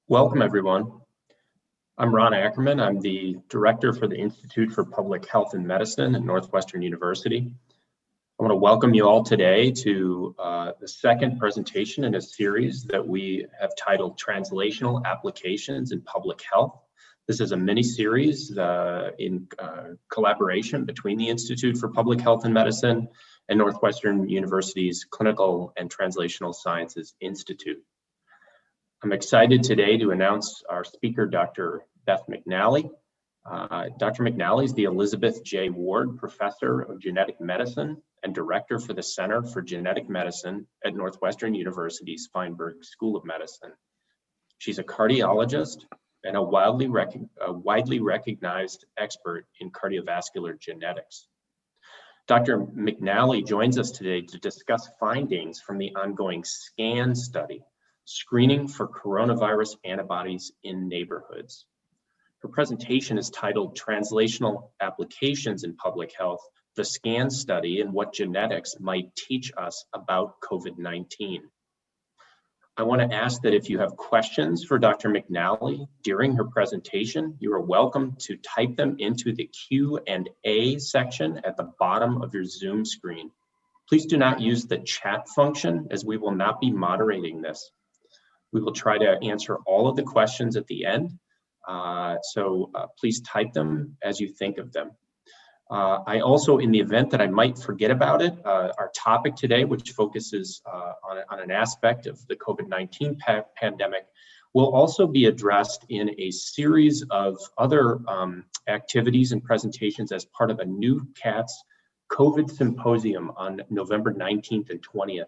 Welcome, everyone. I'm Ron Ackerman. I'm the director for the Institute for Public Health and Medicine at Northwestern University. I want to welcome you all today to the second presentation in a series that we have titled Translational Applications in Public Health. This is a mini-series in collaboration between the Institute for Public Health and Medicine and Northwestern University's Clinical and Translational Sciences Institute. I'm excited today to announce our speaker, Dr. Beth McNally. Dr. McNally is the Elizabeth J. Ward Professor of Genetic Medicine and Director for the Center for Genetic Medicine at Northwestern University's Feinberg School of Medicine. She's a cardiologist and a widely recognized expert in cardiovascular genetics. Dr. McNally joins us today to discuss findings from the ongoing SCAN study, Screening for Coronavirus Antibodies in Neighborhoods. Her presentation is titled Translational Applications in Public Health, the SCAN study and what genetics might teach us about COVID-19. I want to ask that if you have questions for Dr. McNally during her presentation, you are welcome to type them into the Q&A section at the bottom of your Zoom screen. Please do not use the chat function, as we will not be moderating this. We will try to answer all of the questions at the end, so please type them as you think of them. I also, in the event that I might forget about it, our topic today, which focuses on an aspect of the COVID-19 pandemic, will also be addressed in a series of other activities and presentations as part of a new CATS COVID symposium on November 19th and 20th.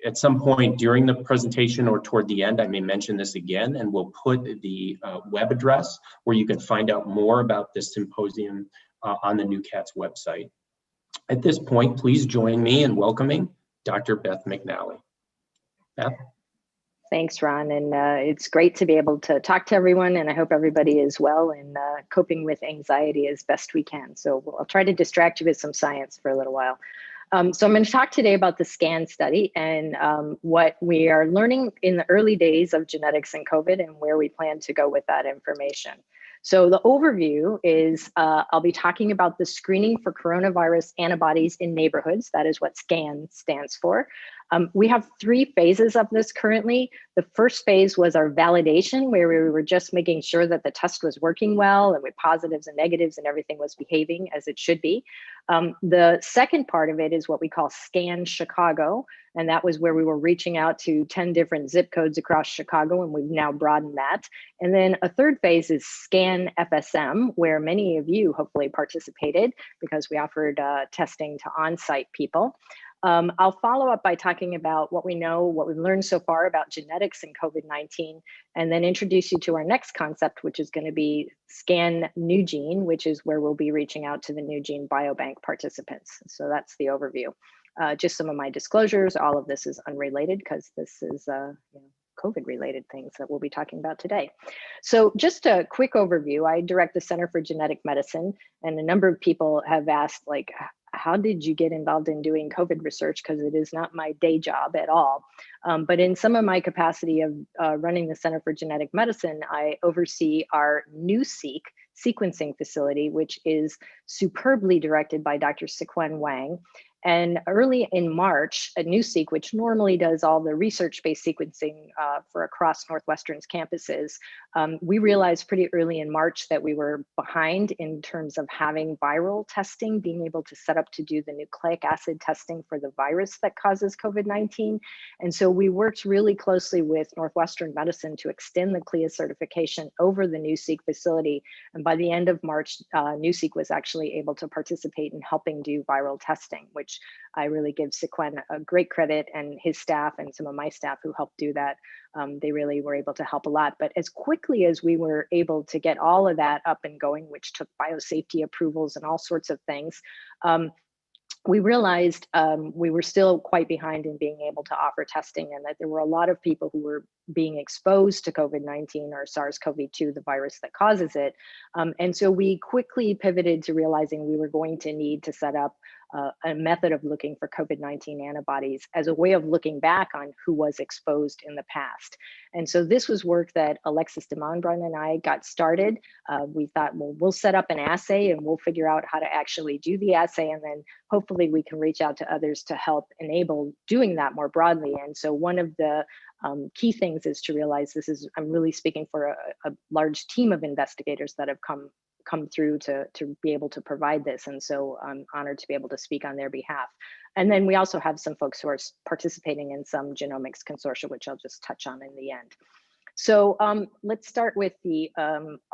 At some point during the presentation or toward the end, I may mention this again, and we'll put the web address where you can find out more about this symposium on the new CATS website. At this point, please join me in welcoming Dr. Beth McNally. Beth? Thanks, Ron, and it's great to be able to talk to everyone, and I hope everybody is well and coping with anxiety as best we can. So I'll try to distract you with some science for a little while. So I'm going to talk today about the SCAN study and what we are learning in the early days of genetics and COVID and where we plan to go with that information. So the overview is I'll be talking about the screening for coronavirus antibodies in neighborhoods. That is what SCAN stands for. We have three phases of this currently. The first phase was our validation, where we were just making sure that the test was working well and with positives and negatives and everything was behaving as it should be. The second part of it is what we call SCAN Chicago, and that was where we were reaching out to 10 different zip codes across Chicago, and we've now broadened that. And then a third phase is SCAN FSM, where many of you hopefully participated because we offered testing to on-site people. I'll follow up by talking about what we know, what we've learned so far about genetics and COVID-19, and then introduce you to our next concept, which is going to be NUgene, which is where we'll be reaching out to the NUgene biobank participants. So that's the overview. Just some of my disclosures. All of this is unrelated because this is COVID-related things that we'll be talking about today. So just a quick overview. I direct the Center for Genetic Medicine, and a number of people have asked, like, how did you get involved in doing COVID research? Because it is not my day job at all. But in some of my capacity of running the Center for Genetic Medicine, I oversee our NuSeq sequencing facility, which is superbly directed by Dr. Siquan Wang. And early in March, at NuSeq, which normally does all the research-based sequencing for across Northwestern's campuses, we realized pretty early in March that we were behind in terms of having viral testing, being able to set up to do the nucleic acid testing for the virus that causes COVID-19. And so we worked really closely with Northwestern Medicine to extend the CLIA certification over the NuSeq facility. And by the end of March, NuSeq was actually able to participate in helping do viral testing, which I really give Siquan a great credit, and his staff and some of my staff who helped do that. They really were able to help a lot. But as quickly as we were able to get all of that up and going, which took biosafety approvals and all sorts of things, we realized we were still quite behind in being able to offer testing, and that there were a lot of people who were being exposed to COVID-19 or SARS-CoV-2, the virus that causes it. And so we quickly pivoted to realizing we were going to need to set up a method of looking for COVID-19 antibodies as a way of looking back on who was exposed in the past. And so this was work that Alexis de Monbrun and I got started. We thought, well, we'll set up an assay and we'll figure out how to actually do the assay. And then hopefully we can reach out to others to help enable doing that more broadly. And so one of the key things is to realize I'm really speaking for a large team of investigators that have come through to be able to provide this. And so I'm honored to be able to speak on their behalf. And then we also have some folks who are participating in some genomics consortia, which I'll just touch on in the end. So let's start with the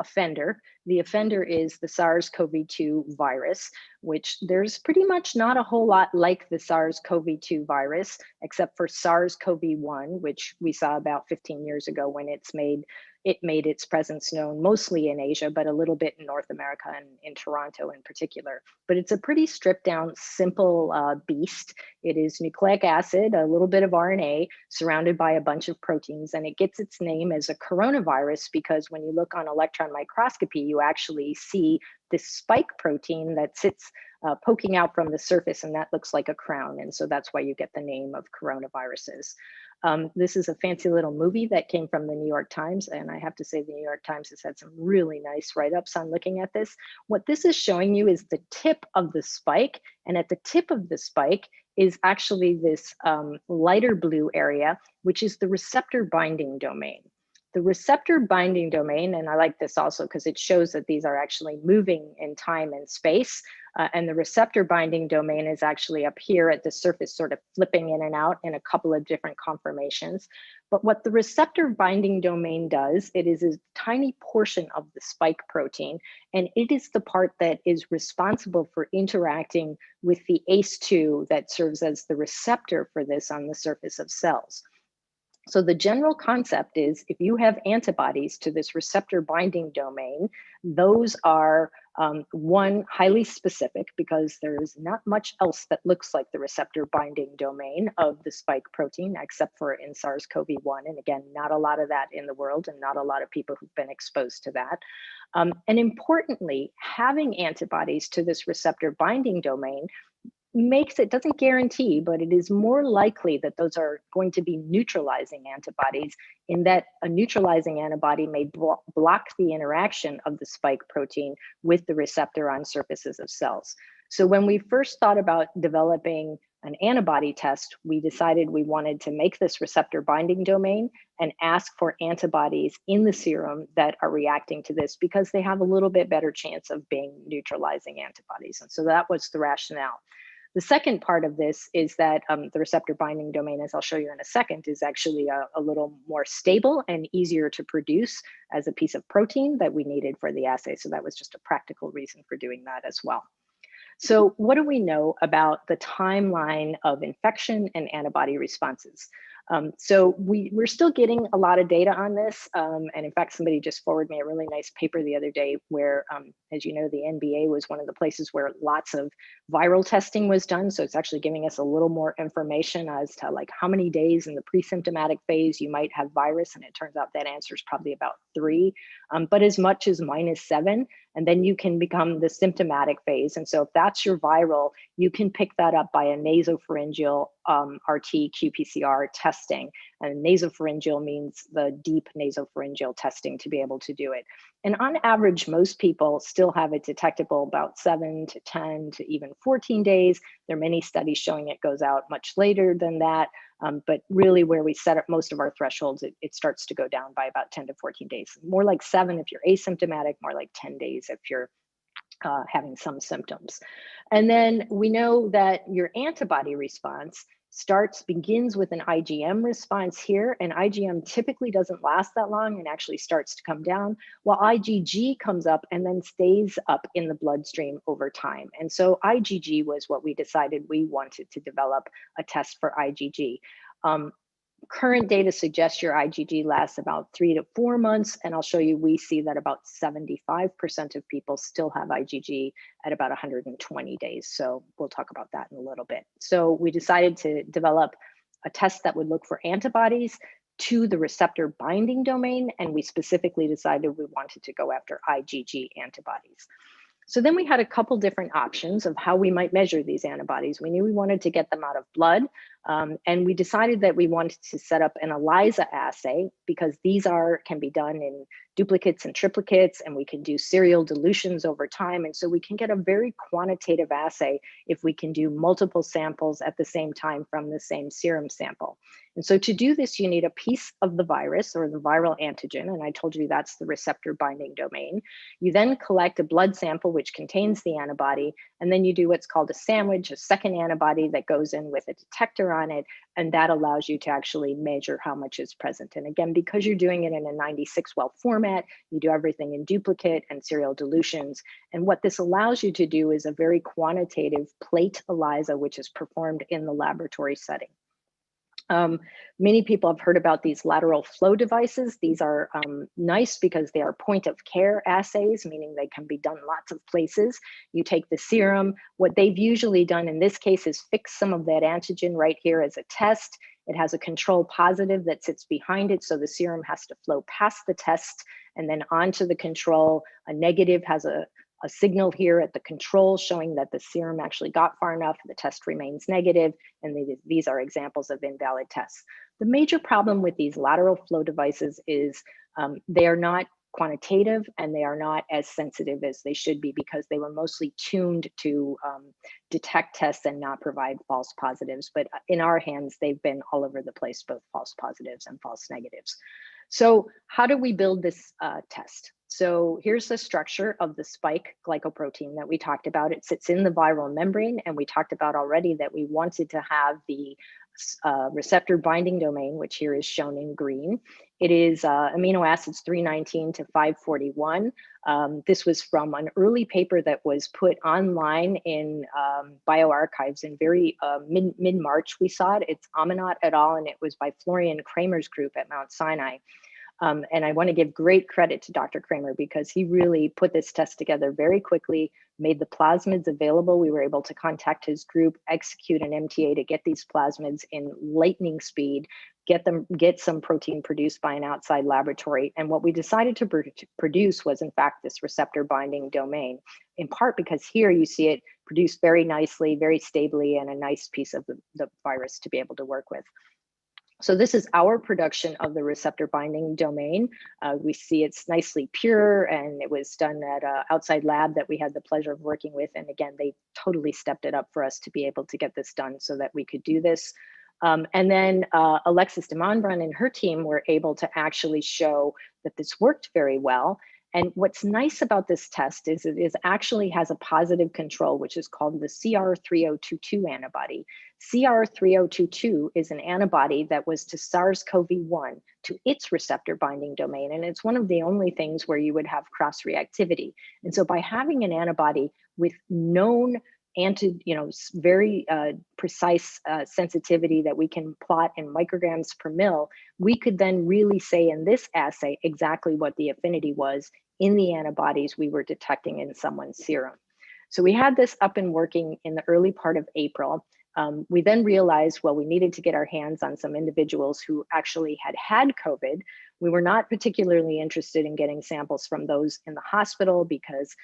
offender. The offender is the SARS-CoV2 virus, which there's pretty much not a whole lot like the SARS-CoV2 virus, except for SARS-CoV1, which we saw about 15 years ago when it made its presence known mostly in Asia, but a little bit in North America and in Toronto in particular. But it's a pretty stripped down, simple beast. It is nucleic acid, a little bit of RNA surrounded by a bunch of proteins, and it gets its name as a coronavirus because when you look on electron microscopy, you actually see this spike protein that sits poking out from the surface, and that looks like a crown. And so that's why you get the name of coronaviruses. This is a fancy little movie that came from the New York Times, and I have to say the New York Times has had some really nice write-ups on looking at this. What this is showing you is the tip of the spike, and at the tip of the spike is actually this lighter blue area, which is the receptor binding domain. The receptor binding domain, and I like this also because it shows that these are actually moving in time and space, and the receptor binding domain is actually up here at the surface, sort of flipping in and out in a couple of different conformations. But what the receptor binding domain does, it is a tiny portion of the spike protein, and it is the part that is responsible for interacting with the ACE2 that serves as the receptor for this on the surface of cells. So the general concept is if you have antibodies to this receptor binding domain, those are one, highly specific because there's not much else that looks like the receptor binding domain of the spike protein, except for in SARS-CoV-1. And again, not a lot of that in the world and not a lot of people who've been exposed to that. And importantly, having antibodies to this receptor binding domain doesn't guarantee, but it is more likely that those are going to be neutralizing antibodies, in that a neutralizing antibody may block the interaction of the spike protein with the receptor on surfaces of cells. So when we first thought about developing an antibody test, we decided we wanted to make this receptor binding domain and ask for antibodies in the serum that are reacting to this because they have a little bit better chance of being neutralizing antibodies. And so that was the rationale. The second part of this is that the receptor binding domain, as I'll show you in a second, is actually a little more stable and easier to produce as a piece of protein that we needed for the assay. So that was just a practical reason for doing that as well. So what do we know about the timeline of infection and antibody responses? So we're still getting a lot of data on this. And in fact, somebody just forwarded me a really nice paper the other day where, as you know, the NBA was one of the places where lots of viral testing was done. So it's actually giving us a little more information as to like how many days in the pre-symptomatic phase you might have virus. And it turns out that answer is probably about 3, but as much as -7. And then you can become the symptomatic phase. And so if that's your viral, you can pick that up by a nasopharyngeal RT-qPCR testing. And nasopharyngeal means the deep nasopharyngeal testing to be able to do it. And on average, most people still have it detectable about 7 to 10 to even 14 days. There are many studies showing it goes out much later than that. But really where we set up most of our thresholds, it starts to go down by about 10 to 14 days. More like 7 if you're asymptomatic, more like 10 days if you're having some symptoms. And then we know that your antibody response begins with an IgM response here, and IgM typically doesn't last that long and actually starts to come down, while IgG comes up and then stays up in the bloodstream over time. And so IgG was what we decided we wanted to develop a test for IgG. Current data suggests your IgG lasts about 3 to 4 months, and I'll show you we see that about 75% of people still have IgG at about 120 days. So we'll talk about that in a little bit. So we decided to develop a test that would look for antibodies to the receptor binding domain, and we specifically decided we wanted to go after IgG antibodies. So then we had a couple different options of how we might measure these antibodies. We knew we wanted to get them out of blood, and we decided that we wanted to set up an ELISA assay because these can be done in duplicates and triplicates, and we can do serial dilutions over time. And so we can get a very quantitative assay if we can do multiple samples at the same time from the same serum sample. And so to do this, you need a piece of the virus or the viral antigen, and I told you that's the receptor binding domain. You then collect a blood sample which contains the antibody, and then you do what's called a sandwich, a second antibody that goes in with a detector on it, and that allows you to actually measure how much is present. And again, because you're doing it in a 96-well format, you do everything in duplicate and serial dilutions. And what this allows you to do is a very quantitative plate ELISA, which is performed in the laboratory setting. Many people have heard about these lateral flow devices. These are nice because they are point of care assays, meaning they can be done lots of places. You take the serum. What they've usually done in this case is fix some of that antigen right here as a test. It has a control positive that sits behind it, so the serum has to flow past the test and then onto the control. A negative has a signal here at the control showing that the serum actually got far enough, the test remains negative, and these are examples of invalid tests. The major problem with these lateral flow devices is they are not quantitative and they are not as sensitive as they should be because they were mostly tuned to detect tests and not provide false positives. But in our hands, they've been all over the place, both false positives and false negatives. So how do we build this test? So here's the structure of the spike glycoprotein that we talked about. It sits in the viral membrane, and we talked about already that we wanted to have the receptor binding domain, which here is shown in green. It is amino acids 319 to 541. This was from an early paper that was put online in bioarchives in very mid-March. We saw it. It's Aminat et al., and it was by Florian Kramer's group at Mount Sinai. And I want to give great credit to Dr. Kramer because he really put this test together very quickly, made the plasmids available. We were able to contact his group, execute an MTA to get these plasmids in lightning speed, get some protein produced by an outside laboratory. And what we decided to produce was, in fact, this receptor binding domain, in part because here you see it produced very nicely, very stably, and a nice piece of the virus to be able to work with. So this is our production of the receptor binding domain. We see it's nicely pure, and it was done at an outside lab that we had the pleasure of working with. And again, they totally stepped it up for us to be able to get this done so that we could do this. And then Alexis de Monbrun and her team were able to actually show that this worked very well. And what's nice about this test is it actually has a positive control, which is called the CR3022 antibody. CR3022 is an antibody that was to SARS-CoV-1, to its receptor binding domain. And it's one of the only things where you would have cross-reactivity. And so by having an antibody with known very precise sensitivity that we can plot in micrograms per mil, we could then really say in this assay exactly what the affinity was in the antibodies we were detecting in someone's serum. So we had this up and working in the early part of April. We then realized, well, we needed to get our hands on some individuals who actually had COVID. We were not particularly interested in getting samples from those in the hospital because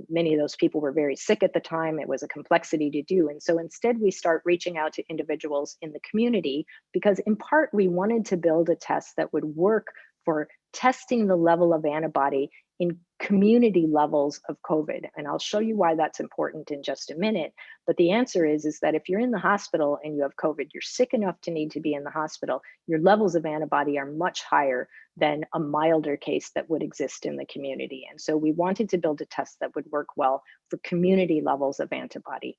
many of those people were very sick at the time. It was a complexity to do. And so instead we start reaching out to individuals in the community because in part we wanted to build a test that would work for testing the level of antibody in community levels of COVID. And I'll show you why that's important in just a minute. But the answer is that if you're in the hospital and you have COVID, you're sick enough to need to be in the hospital, your levels of antibody are much higher than a milder case that would exist in the community. And so we wanted to build a test that would work well for community levels of antibody.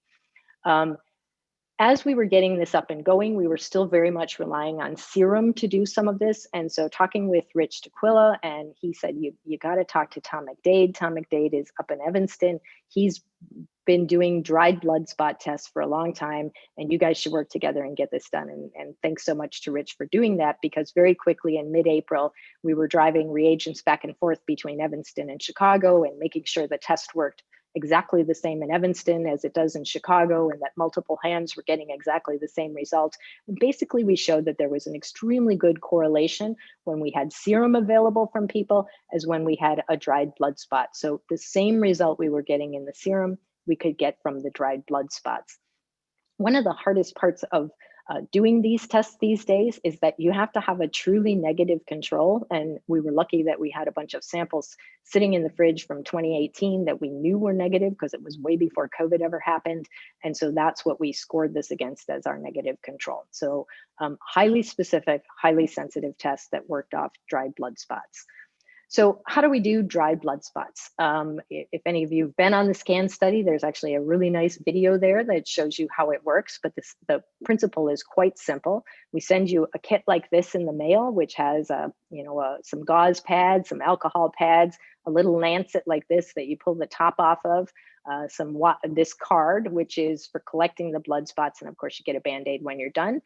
As we were getting this up and going, we were still very much relying on serum to do some of this. And so talking with Rich Tequila, and he said, you got to talk to Tom McDade. Tom McDade is up in Evanston. He's been doing dried blood spot tests for a long time, and you guys should work together and get this done. And thanks so much to Rich for doing that, because very quickly in mid-April, we were driving reagents back and forth between Evanston and Chicago and making sure the test worked exactly the same in Evanston as it does in Chicago, and that multiple hands were getting exactly the same results. And basically, we showed that there was an extremely good correlation when we had serum available from people as when we had a dried blood spot. So the same result we were getting in the serum, we could get from the dried blood spots. One of the hardest parts of doing these tests these days is that you have to have a truly negative control. And we were lucky that we had a bunch of samples sitting in the fridge from 2018 that we knew were negative because it was way before COVID ever happened. And so that's what we scored this against as our negative control. So highly specific, highly sensitive tests that worked off dried blood spots. So how do we do dried blood spots? If any of you have been on the SCAN study, there's actually a really nice video there that shows you how it works, but the principle is quite simple. We send you a kit like this in the mail, which has some gauze pads, some alcohol pads, a little lancet like this that you pull the top off of, this card, which is for collecting the blood spots, and of course you get a Band-Aid when you're done,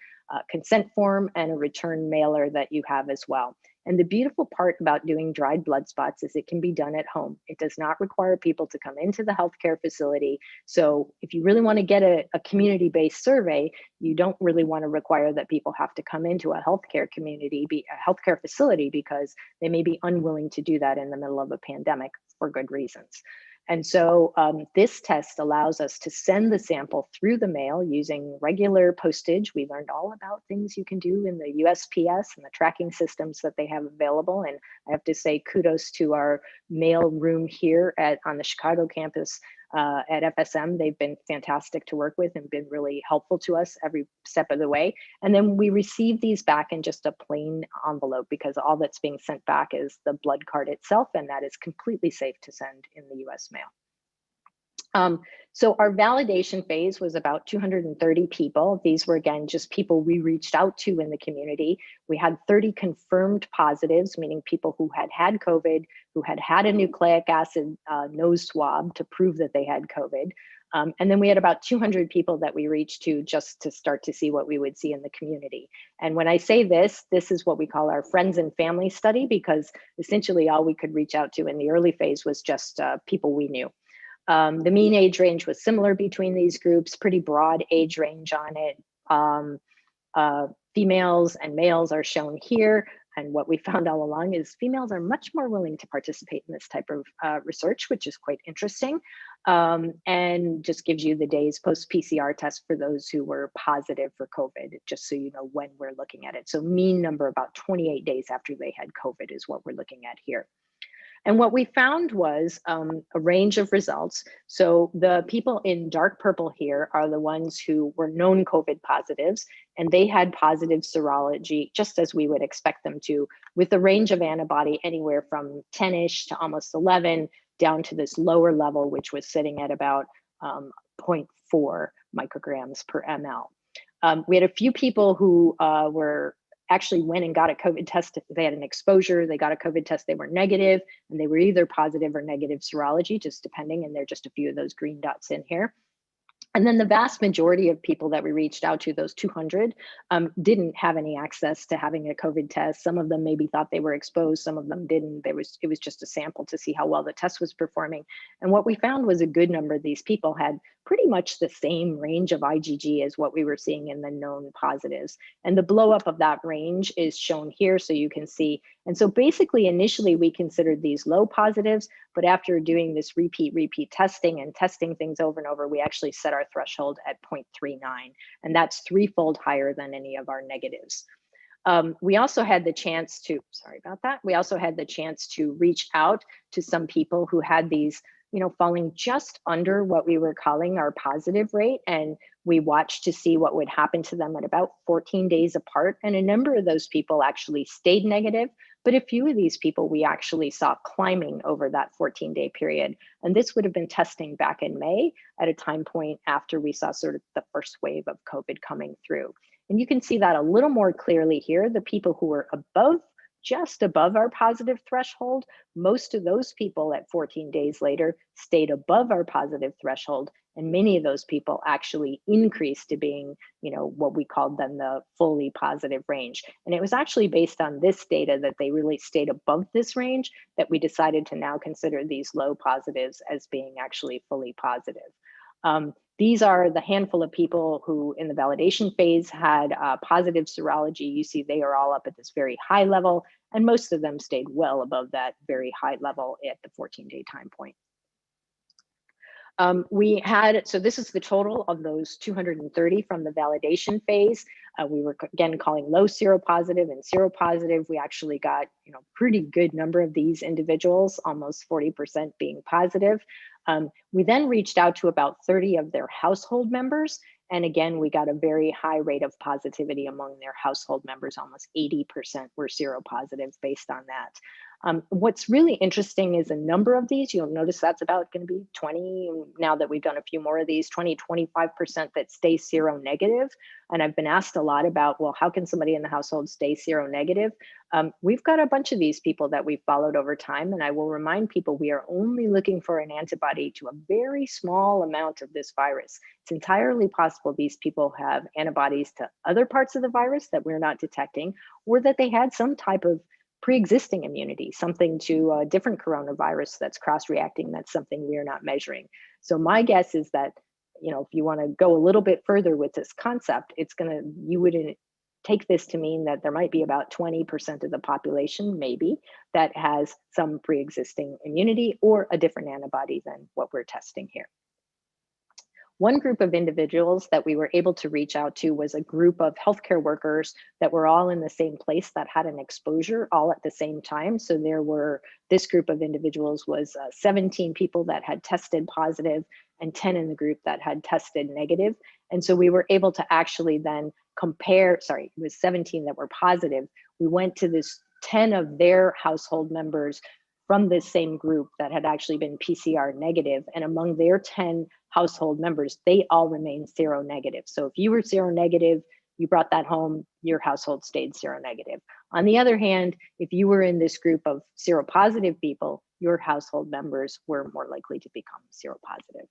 consent form, and a return mailer that you have as well. And the beautiful part about doing dried blood spots is it can be done at home. It does not require people to come into the healthcare facility. So if you really want to get a community-based survey, you don't really want to require that people have to come into a healthcare facility because they may be unwilling to do that in the middle of a pandemic for good reasons. And so this test allows us to send the sample through the mail using regular postage. We learned all about things you can do in the USPS and the tracking systems that they have available. And I have to say kudos to our mail room here on the Chicago campus at FSM. They've been fantastic to work with and been really helpful to us every step of the way. And then we receive these back in just a plain envelope because all that's being sent back is the blood card itself, and that is completely safe to send in the US mail. So our validation phase was about 230 people. These were, again, just people we reached out to in the community. We had 30 confirmed positives, meaning people who had had COVID, who had had a nucleic acid nose swab to prove that they had COVID. And then we had about 200 people that we reached to just to start to see what we would see in the community. And when I say this is what we call our friends and family study, because essentially all we could reach out to in the early phase was just people we knew. The mean age range was similar between these groups, pretty broad age range on it. Females and males are shown here. And what we found all along is females are much more willing to participate in this type of research, which is quite interesting. And just gives you the days post-PCR test for those who were positive for COVID, just so you know when we're looking at it. So mean number about 28 days after they had COVID is what we're looking at here. And what we found was a range of results. So the people in dark purple here are the ones who were known COVID positives, and they had positive serology, just as we would expect them to, with a range of antibody anywhere from 10-ish to almost 11, down to this lower level, which was sitting at about 0.4 micrograms per ml. We had a few people who actually went and got a COVID test. They had an exposure, they got a COVID test, they were negative, and they were either positive or negative serology, just depending, and there are just a few of those green dots in here. And then the vast majority of people that we reached out to, those 200, didn't have any access to having a COVID test. Some of them maybe thought they were exposed, some of them didn't. It was just a sample to see how well the test was performing. And what we found was a good number of these people had pretty much the same range of IgG as what we were seeing in the known positives. And the blow up of that range is shown here so you can see. And so basically, initially, we considered these low positives, but after doing this repeat testing and testing things over and over, we actually set our threshold at 0.39, and that's threefold higher than any of our negatives. We also had the chance to, we also had the chance to reach out to some people who had these, falling just under what we were calling our positive rate. And we watched to see what would happen to them at about 14 days apart. And a number of those people actually stayed negative, but a few of these people we actually saw climbing over that 14-day period. And this would have been testing back in May at a time point after we saw sort of the first wave of COVID coming through. And you can see that a little more clearly here. The people who were just above our positive threshold, most of those people at 14 days later stayed above our positive threshold, And many of those people actually increased to being, what we called then the fully positive range. And it was actually based on this data that they really stayed above this range that we decided to now consider these low positives as being actually fully positive. These are the handful of people who in the validation phase had positive serology. You see they are all up at this very high level, and most of them stayed well above that very high level at the 14-day time point. So this is the total of those 230 from the validation phase. We were again calling low seropositive and seropositive. We actually got, pretty good number of these individuals, almost 40% being positive. We then reached out to about 30 of their household members. And again, we got a very high rate of positivity among their household members. Almost 80% were seropositive based on that. What's really interesting is a number of these, you'll notice that's about going to be 20, now that we've done a few more of these, 25% that stay seronegative. And I've been asked a lot about, well, how can somebody in the household stay seronegative? We've got a bunch of these people that we've followed over time, and I will remind people we are only looking for an antibody to a very small amount of this virus. It's entirely possible these people have antibodies to other parts of the virus that we're not detecting, or that they had some type of pre-existing immunity, something to a different coronavirus that's cross-reacting, that's something we're not measuring. So my guess is that, if you want to go a little bit further with this concept, you would take this to mean that there might be about 20% of the population, maybe, that has some pre-existing immunity or a different antibody than what we're testing here. One group of individuals that we were able to reach out to was a group of healthcare workers that were all in the same place that had an exposure all at the same time. So this group of individuals was 17 people that had tested positive and 10 in the group that had tested negative. And so we were able to actually then compare, it was 17 that were positive. We went to this 10 of their household members from this same group that had actually been PCR negative. And among their 10 household members, they all remained seronegative. So if you were seronegative, you brought that home, your household stayed seronegative. On the other hand, if you were in this group of seropositive people, your household members were more likely to become seropositive.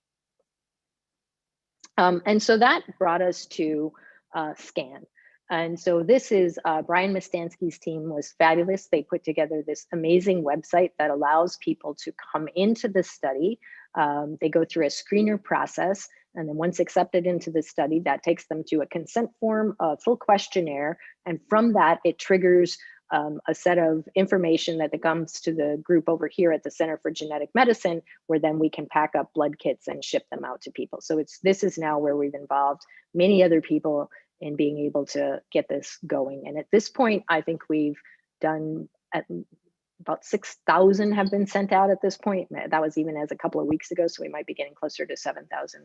And so that brought us to SCAN. And so this is Brian Mustansky's team was fabulous. They put together this amazing website that allows people to come into the study. They go through a screener process, and then once accepted into the study, that takes them to a consent form, a full questionnaire, and from that, it triggers a set of information that comes to the group over here at the Center for Genetic Medicine, where then we can pack up blood kits and ship them out to people. So this is now where we've involved many other people in being able to get this going. And at this point, I think we've done about 6,000 have been sent out at this point. That was even as a couple of weeks ago, so we might be getting closer to 7,000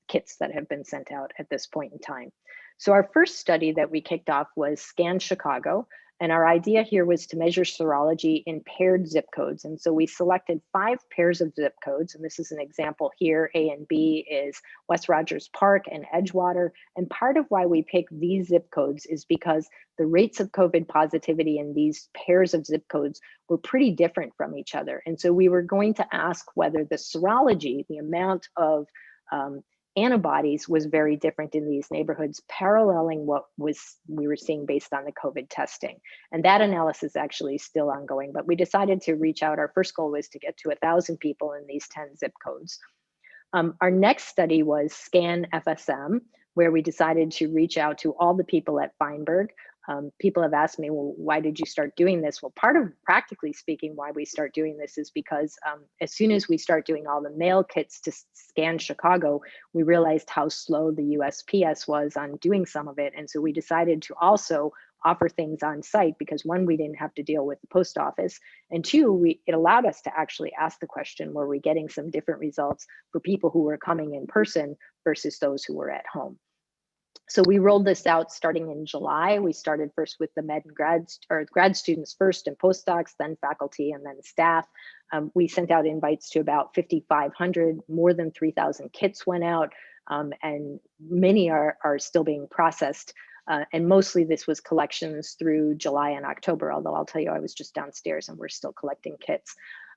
kits that have been sent out at this point in time. So our first study that we kicked off was Scan Chicago. And our idea here was to measure serology in paired zip codes. And so we selected 5 pairs of zip codes. And this is an example here. A and B is West Rogers Park and Edgewater. And part of why we picked these zip codes is because the rates of COVID positivity in these pairs of zip codes were pretty different from each other. And so we were going to ask whether the serology, the amount of antibodies, was very different in these neighborhoods, paralleling what we were seeing based on the COVID testing. And that analysis is actually still ongoing, but we decided to reach out. Our first goal was to get to 1,000 people in these 10 zip codes. Our next study was SCANSFM, where we decided to reach out to all the people at Feinberg. People have asked me, well, why did you start doing this? Well, part of, practically speaking, why we start doing this is because as soon as we start doing all the mail kits to Scan Chicago, we realized how slow the USPS was on doing some of it. And so we decided to also offer things on site because 1, we didn't have to deal with the post office. And 2, it allowed us to actually ask the question, were we getting some different results for people who were coming in person versus those who were at home? So we rolled this out starting in July. We started first with the med and grad students first, and postdocs, then faculty, and then staff. We sent out invites to about 5,500, more than 3,000 kits went out, and many are still being processed. And mostly this was collections through July and October, although I'll tell you, I was just downstairs and we're still collecting kits.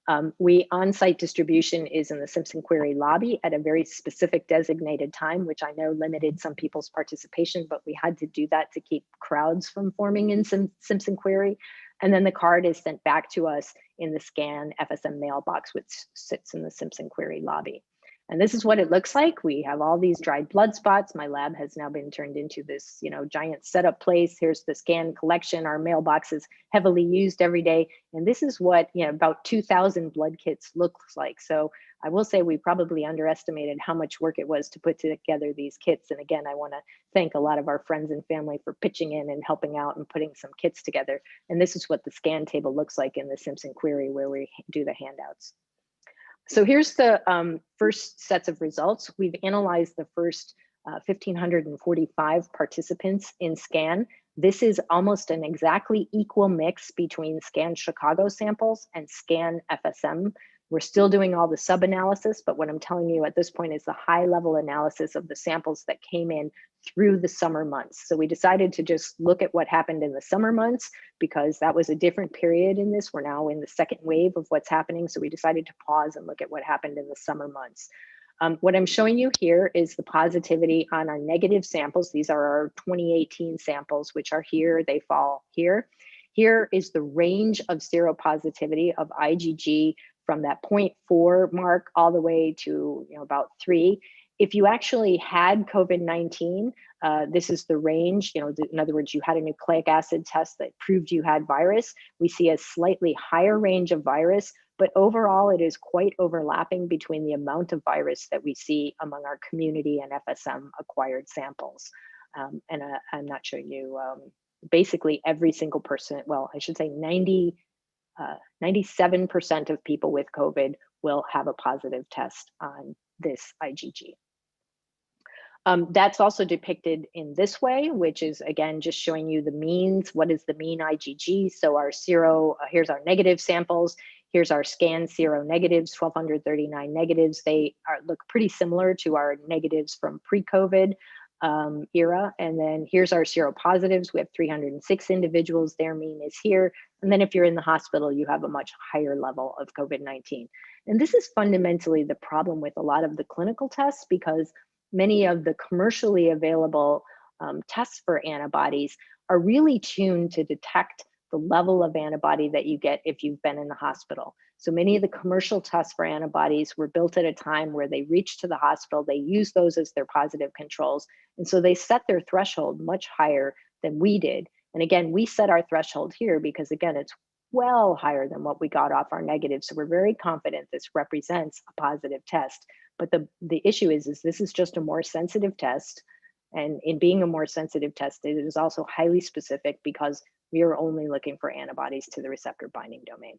On-site distribution is in the Simpson Query lobby at a very specific designated time, which I know limited some people's participation, but we had to do that to keep crowds from forming in Simpson Query. And then the card is sent back to us in the SCANSFM mailbox, which sits in the Simpson Query lobby. And this is what it looks like. We have all these dried blood spots. My lab has now been turned into this, giant setup place. Here's the scan collection. Our mailbox is heavily used every day. And this is what, about 2,000 blood kits looks like. So I will say we probably underestimated how much work it was to put together these kits. And again, I want to thank a lot of our friends and family for pitching in and helping out and putting some kits together. And this is what the scan table looks like in the Simpson Query where we do the handouts. So here's the first sets of results. We've analyzed the first 1,545 participants in SCAN. This is almost an exactly equal mix between SCAN Chicago samples and SCAN FSM. We're still doing all the sub-analysis, but what I'm telling you at this point is the high-level analysis of the samples that came in through the summer months. So we decided to just look at what happened in the summer months because that was a different period in this. We're now in the second wave of what's happening. So we decided to pause and look at what happened in the summer months. What I'm showing you here is the positivity on our negative samples. These are our 2018 samples, which are here, they fall here. Here is the range of seropositivity of IgG from that 0.4 mark all the way to about 3. If you actually had COVID-19, this is the range, in other words, you had a nucleic acid test that proved you had virus. We see a slightly higher range of virus, but overall it is quite overlapping between the amount of virus that we see among our community and FSM acquired samples. And I'm not showing you, basically every single person, well, I should say 97% of people with COVID will have a positive test on this IgG. That's also depicted in this way, which is again just showing you the means. What is the mean IgG? So our here's our negative samples. Here's our scan seronegatives, 1,239 negatives. They look pretty similar to our negatives from pre-COVID era. And then here's our seropositives. We have 306 individuals. Their mean is here. And then if you're in the hospital, you have a much higher level of COVID-19. And this is fundamentally the problem with a lot of the clinical tests because many of the commercially available tests for antibodies are really tuned to detect the level of antibody that you get if you've been in the hospital. So many of the commercial tests for antibodies were built at a time where they reached to the hospital, they used those as their positive controls. And so they set their threshold much higher than we did. And again, we set our threshold here because again, it's well higher than what we got off our negative. So we're very confident this represents a positive test. But the issue is this is just a more sensitive test. And in being a more sensitive test, it is also highly specific because we are only looking for antibodies to the receptor binding domain.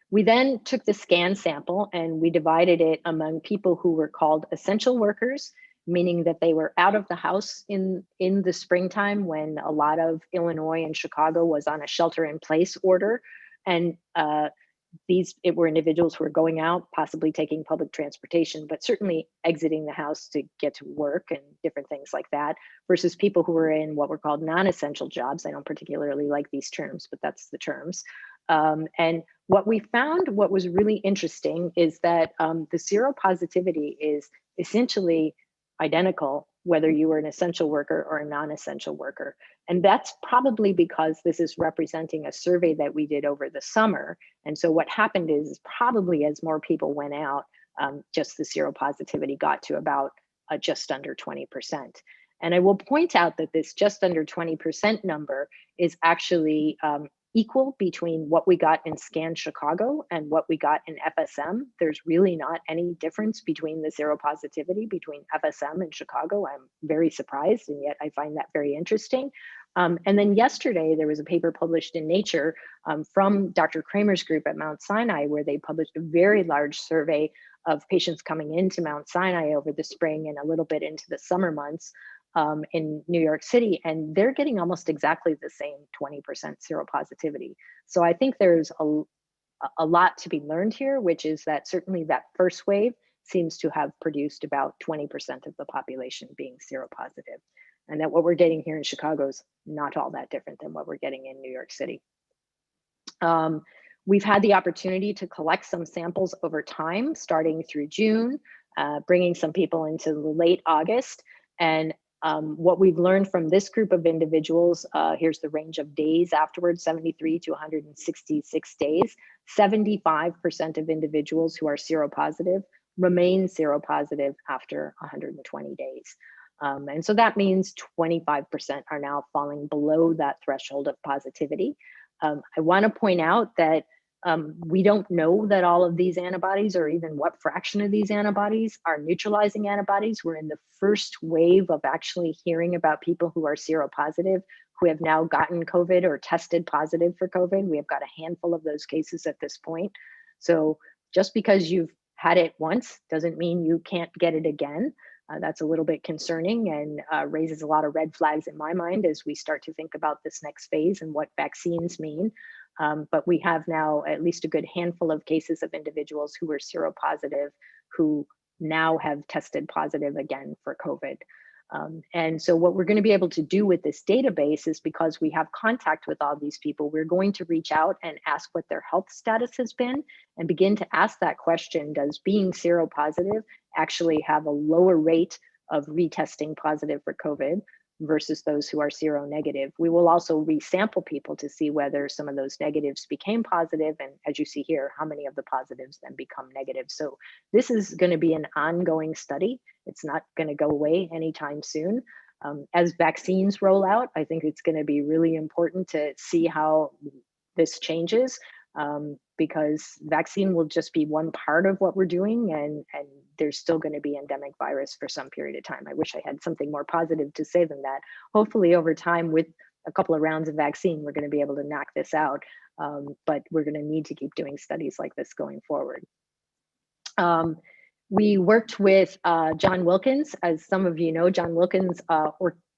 We then took the scan sample and we divided it among people who were called essential workers, meaning that they were out of the house in the springtime when a lot of Illinois and Chicago was on a shelter-in-place order. And it were individuals who were going out, possibly taking public transportation, but certainly exiting the house to get to work and different things like that, versus people who were in what were called non-essential jobs. I don't particularly like these terms, but that's the terms. And what we found, what was really interesting is that the seropositivity is essentially identical whether you were an essential worker or a non-essential worker. And that's probably because this is representing a survey that we did over the summer. And so what happened is probably as more people went out, just the seropositivity got to about just under 20%. And I will point out that this just under 20% number is actually equal between what we got in Scan Chicago and what we got in FSM. There's really not any difference between the seropositivity between FSM and Chicago. I'm very surprised, and yet I find that very interesting. And then yesterday, there was a paper published in Nature from Dr. Kramer's group at Mount Sinai, where they published a very large survey of patients coming into Mount Sinai over the spring and a little bit into the summer months in New York City, and they're getting almost exactly the same 20% seropositivity. So I think there's a lot to be learned here, which is that certainly that first wave seems to have produced about 20% of the population being seropositive. And that what we're getting here in Chicago is not all that different than what we're getting in New York City. We've had the opportunity to collect some samples over time, starting through June, bringing some people into late August. And what we've learned from this group of individuals, here's the range of days afterwards, 73 to 166 days. 75% of individuals who are seropositive remain seropositive after 120 days. And so that means 25% are now falling below that threshold of positivity. I want to point out that we don't know that all of these antibodies, or even what fraction of these antibodies, are neutralizing antibodies. We're in the first wave of actually hearing about people who are seropositive, who have now gotten COVID or tested positive for COVID. We have got a handful of those cases at this point. So just because you've had it once doesn't mean you can't get it again. That's a little bit concerning and raises a lot of red flags in my mind as we start to think about this next phase and what vaccines mean. But we have now at least a good handful of cases of individuals who were seropositive who now have tested positive again for COVID. And so what we're going to be able to do with this database is, because we have contact with all these people, we're going to reach out and ask what their health status has been and begin to ask that question: does being seropositive actually have a lower rate of retesting positive for COVID versus those who are seronegative? We will also resample people to see whether some of those negatives became positive, and as you see here, how many of the positives then become negative. So this is going to be an ongoing study. It's not going to go away anytime soon. As vaccines roll out, I think it's going to be really important to see how this changes, because vaccine will just be one part of what we're doing, and there's still going to be endemic virus for some period of time. I wish I had something more positive to say than that. Hopefully over time, with a couple of rounds of vaccine, we're going to be able to knock this out, but we're going to need to keep doing studies like this going forward. We worked with John Wilkins. As some of you know, John Wilkins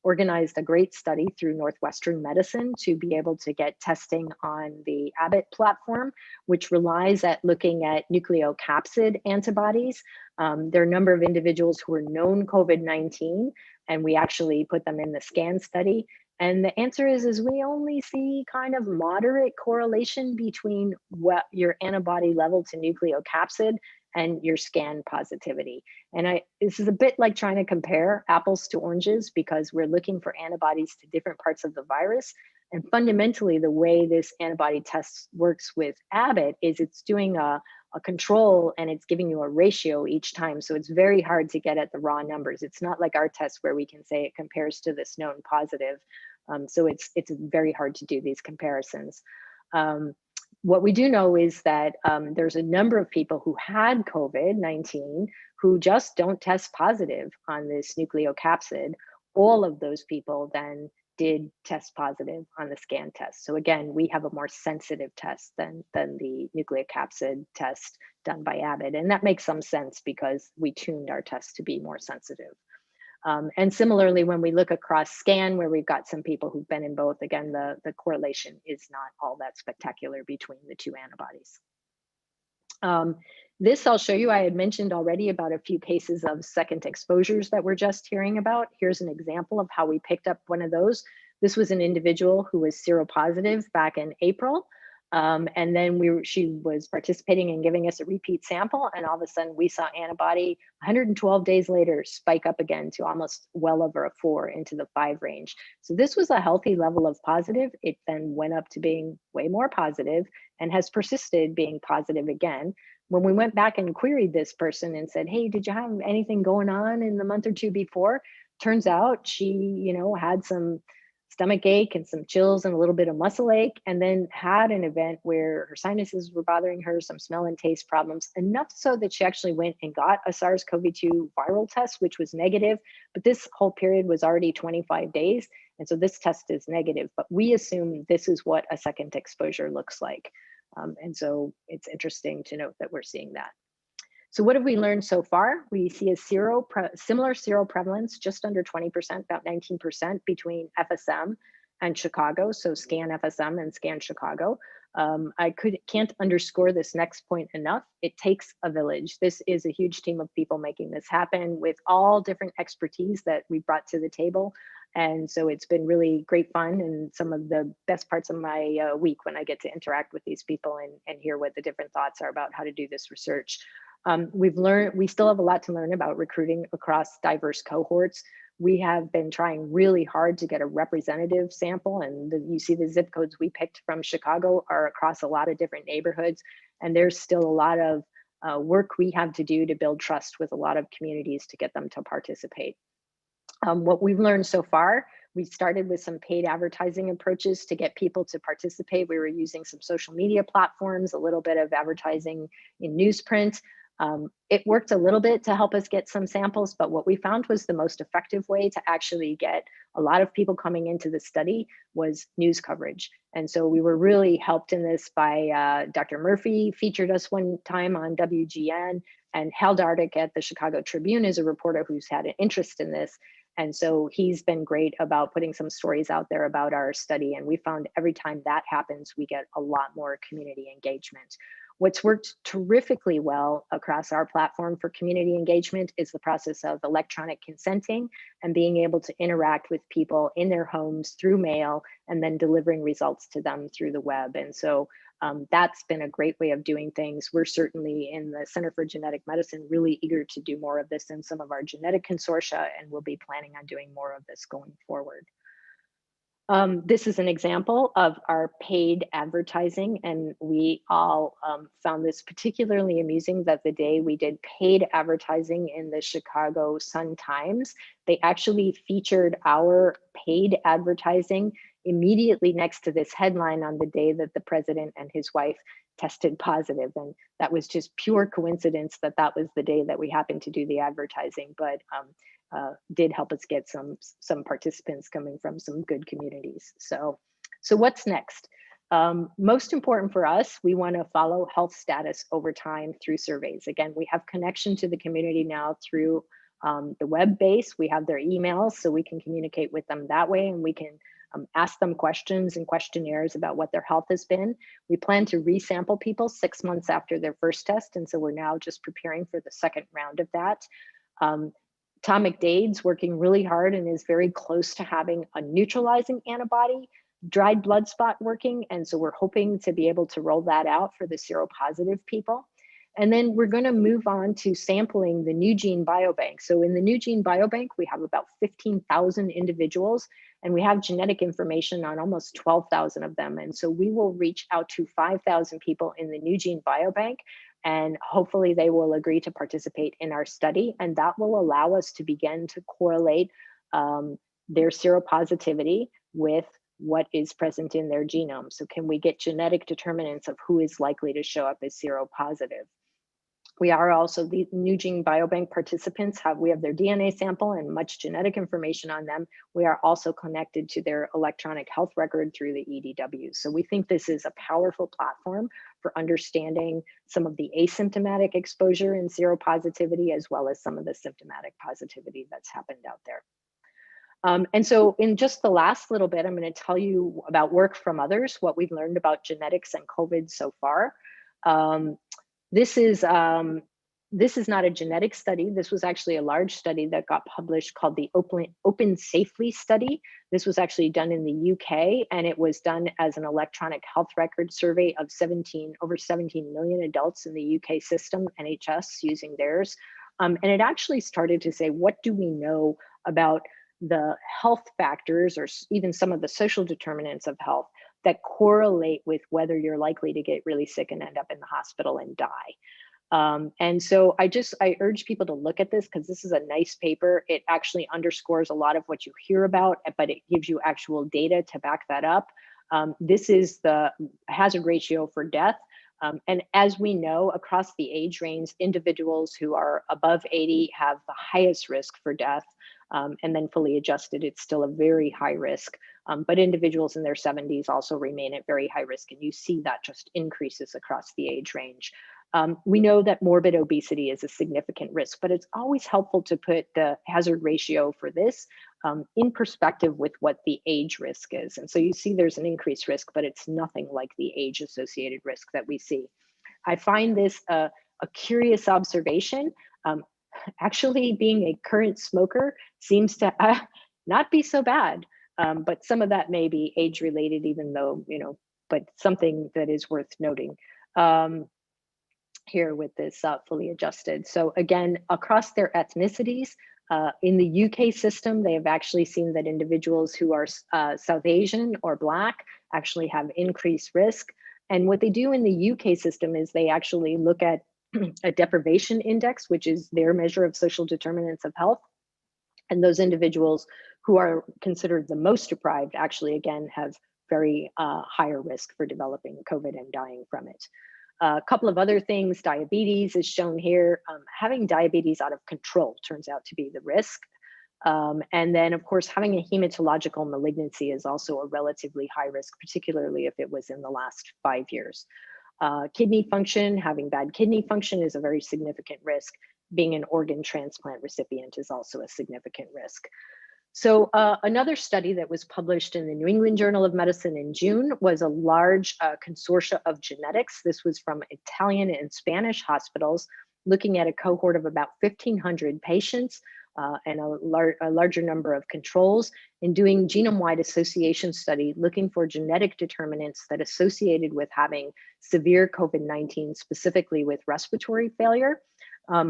organized a great study through Northwestern medicine to be able to get testing on the Abbott platform, which relies at looking at nucleocapsid antibodies. There are a number of individuals who are known COVID-19, and we actually put them in the SCAN study. And the answer is we only see kind of moderate correlation between what your antibody level to nucleocapsid and your scan positivity. And this is a bit like trying to compare apples to oranges, because we're looking for antibodies to different parts of the virus. And fundamentally, the way this antibody test works with Abbott is it's doing a control, and it's giving you a ratio each time. So it's very hard to get at the raw numbers. It's not like our test where we can say it compares to this known positive. So it's very hard to do these comparisons. What we do know is that there's a number of people who had COVID-19 who just don't test positive on this nucleocapsid. All of those people then did test positive on the scan test. So again, we have a more sensitive test than the nucleocapsid test done by Abbott. And that makes some sense because we tuned our test to be more sensitive. And similarly, when we look across scan, where we've got some people who've been in both, again, the correlation is not all that spectacular between the two antibodies. This I'll show you. I had mentioned already about a few cases of second exposures that we're just hearing about. Here's an example of how we picked up one of those. This was an individual who was seropositive back in April. And then she was participating in giving us a repeat sample, and all of a sudden we saw antibody 112 days later spike up again to almost well over a 4 into the 5 range. So this was a healthy level of positive. It then went up to being way more positive and has persisted being positive again. When we went back and queried this person and said, hey, did you have anything going on in the month or two before? Turns out she, had some stomach ache and some chills and a little bit of muscle ache, and then had an event where her sinuses were bothering her, some smell and taste problems, enough so that she actually went and got a SARS-CoV-2 viral test, which was negative. But this whole period was already 25 days. And so this test is negative, but we assume this is what a second exposure looks like. And so it's interesting to note that we're seeing that. So what have we learned so far? We see a similar seroprevalence, just under 20%, about 19% between FSM and Chicago, so SCANFSM and Scan Chicago. Can't underscore this next point enough. It takes a village. This is a huge team of people making this happen with all different expertise that we brought to the table. And so it's been really great fun and some of the best parts of my week when I get to interact with these people and hear what the different thoughts are about how to do this research. We still have a lot to learn about recruiting across diverse cohorts. We have been trying really hard to get a representative sample, and you see the zip codes we picked from Chicago are across a lot of different neighborhoods, and there's still a lot of work we have to do to build trust with a lot of communities to get them to participate. What we've learned so far, we started with some paid advertising approaches to get people to participate. We were using some social media platforms, a little bit of advertising in newsprint. It worked a little bit to help us get some samples, but what we found was the most effective way to actually get a lot of people coming into the study was news coverage. And so we were really helped in this by Dr. Murphy featured us one time on WGN, and Hal Dardick at the Chicago Tribune is a reporter who's had an interest in this. And so he's been great about putting some stories out there about our study. And we found every time that happens, we get a lot more community engagement. What's worked terrifically well across our platform for community engagement is the process of electronic consenting and being able to interact with people in their homes through mail and then delivering results to them through the web. And so that's been a great way of doing things. We're certainly in the Center for Genetic Medicine really eager to do more of this in some of our genetic consortia, and we'll be planning on doing more of this going forward. This is an example of our paid advertising, and we all found this particularly amusing that the day we did paid advertising in the Chicago Sun-Times, they actually featured our paid advertising immediately next to this headline on the day that the president and his wife tested positive. And that was just pure coincidence that that was the day that we happened to do the advertising, but did help us get some participants coming from some good communities. So what's next? Most important for us, we want to follow health status over time through surveys. Again, we have connection to the community now through the web base. We have their emails, so we can communicate with them that way, and we can ask them questions and questionnaires about what their health has been. We plan to resample people 6 months after their first test, and so we're now just preparing for the second round of that. Tom McDade's working really hard and is very close to having a neutralizing antibody, dried blood spot working, and so we're hoping to be able to roll that out for the seropositive people. And then we're going to move on to sampling the NUgene biobank. So in the NUgene biobank, we have about 15,000 individuals, and we have genetic information on almost 12,000 of them. And so we will reach out to 5,000 people in the NUgene biobank, and hopefully they will agree to participate in our study. And that will allow us to begin to correlate their seropositivity with what is present in their genome. So can we get genetic determinants of who is likely to show up as seropositive? We are also, the NUgene biobank participants we have their DNA sample and much genetic information on them. We are also connected to their electronic health record through the EDW. So we think this is a powerful platform for understanding some of the asymptomatic exposure and seropositivity, as well as some of the symptomatic positivity that's happened out there. And so in just the last little bit, I'm going to tell you about work from others, what we've learned about genetics and COVID so far. This is not a genetic study. This was actually a large study that got published called the Open Safely study. This was actually done in the UK, and it was done as an electronic health record survey of over 17 million adults in the UK system, NHS using theirs. And it actually started to say, what do we know about the health factors or even some of the social determinants of health that correlate with whether you're likely to get really sick and end up in the hospital and die. And so I urge people to look at this because this is a nice paper. It actually underscores a lot of what you hear about, but it gives you actual data to back that up. This is the hazard ratio for death. And as we know, across the age range, individuals who are above 80 have the highest risk for death. And then fully adjusted, it's still a very high risk. But individuals in their 70s also remain at very high risk. And you see that just increases across the age range. We know that morbid obesity is a significant risk, but it's always helpful to put the hazard ratio for this in perspective with what the age risk is. And so you see there's an increased risk, but it's nothing like the age-associated risk that we see. I find this a curious observation. Actually, being a current smoker seems to not be so bad, but some of that may be age-related, even though, but something that is worth noting. Here with this fully adjusted. So again, across their ethnicities, in the UK system, they have actually seen that individuals who are South Asian or Black actually have increased risk. And what they do in the UK system is they actually look at a deprivation index, which is their measure of social determinants of health. And those individuals who are considered the most deprived actually, again, have very higher risk for developing COVID and dying from it. A couple of other things, diabetes is shown here. Having diabetes out of control turns out to be the risk. And then, of course, having a hematological malignancy is also a relatively high risk, particularly if it was in the last 5 years. Kidney function, having bad kidney function is a very significant risk. Being an organ transplant recipient is also a significant risk. So another study that was published in the New England Journal of Medicine in June was a large consortia of genetics. This was from Italian and Spanish hospitals, looking at a cohort of about 1,500 patients and a larger number of controls, and doing genome-wide association study, looking for genetic determinants that associated with having severe COVID-19, specifically with respiratory failure.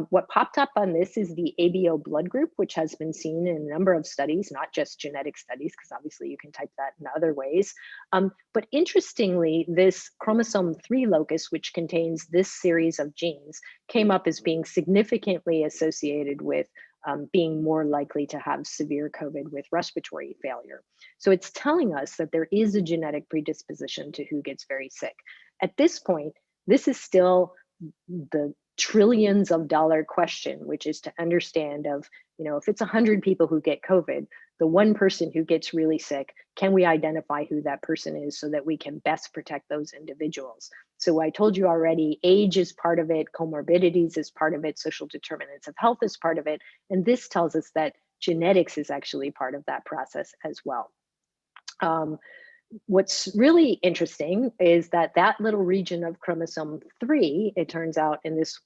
What popped up on this is the ABO blood group, which has been seen in a number of studies, not just genetic studies, because obviously you can type that in other ways. But interestingly, this chromosome 3 locus, which contains this series of genes, came up as being significantly associated with being more likely to have severe COVID with respiratory failure. So it's telling us that there is a genetic predisposition to who gets very sick. At this point, this is still the trillions of dollar question, which is to understand of, if it's 100 people who get COVID, the one person who gets really sick, can we identify who that person is so that we can best protect those individuals? So I told you already, age is part of it, comorbidities is part of it, social determinants of health is part of it. And this tells us that genetics is actually part of that process as well. What's really interesting is that little region of chromosome 3, it turns out in this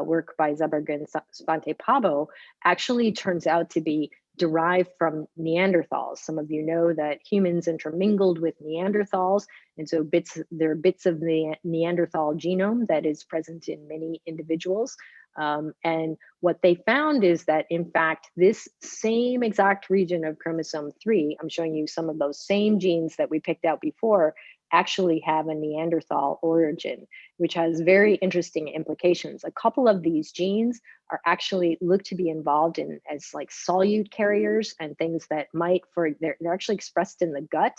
work by Zeberg and Svante Pabo, actually turns out to be derived from Neanderthals. Some of you know that humans intermingled with Neanderthals, and so there are bits of the Neanderthal genome that is present in many individuals. And what they found is that, in fact, this same exact region of chromosome 3, I'm showing you some of those same genes that we picked out before, actually have a Neanderthal origin, which has very interesting implications. A couple of these genes are actually looked to be involved in as like solute carriers and things that might, they're actually expressed in the gut.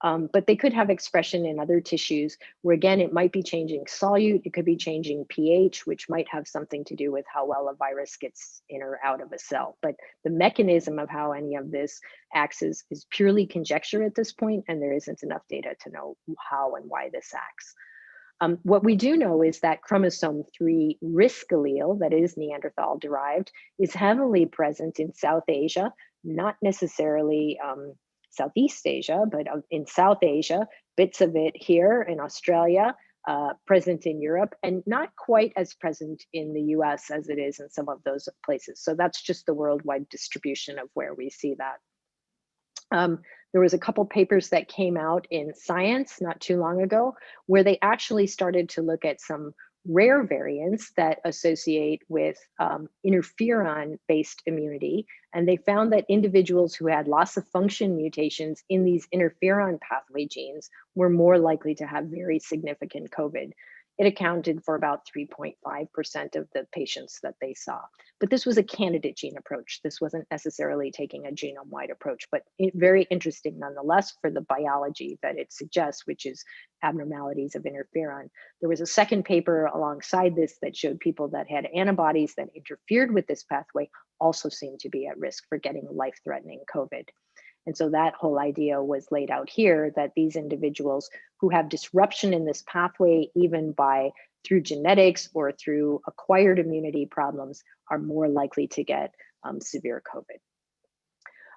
But they could have expression in other tissues where, again, it might be changing solute, it could be changing pH, which might have something to do with how well a virus gets in or out of a cell. But the mechanism of how any of this acts is purely conjecture at this point, and there isn't enough data to know how and why this acts. What we do know is that chromosome 3 risk allele, that is Neanderthal derived, is heavily present in South Asia, not necessarily Southeast Asia, but in South Asia, bits of it here in Australia, present in Europe, and not quite as present in the US as it is in some of those places. So that's just the worldwide distribution of where we see that. There was a couple papers that came out in Science not too long ago, where they actually started to look at some rare variants that associate with interferon-based immunity. And they found that individuals who had loss of function mutations in these interferon pathway genes were more likely to have very significant COVID. It accounted for about 3.5% of the patients that they saw. But this was a candidate gene approach. This wasn't necessarily taking a genome-wide approach, but very interesting nonetheless for the biology that it suggests, which is abnormalities of interferon. There was a second paper alongside this that showed people that had antibodies that interfered with this pathway also seemed to be at risk for getting life-threatening COVID. And so that whole idea was laid out here, that these individuals who have disruption in this pathway, even through genetics or through acquired immunity problems, are more likely to get severe COVID.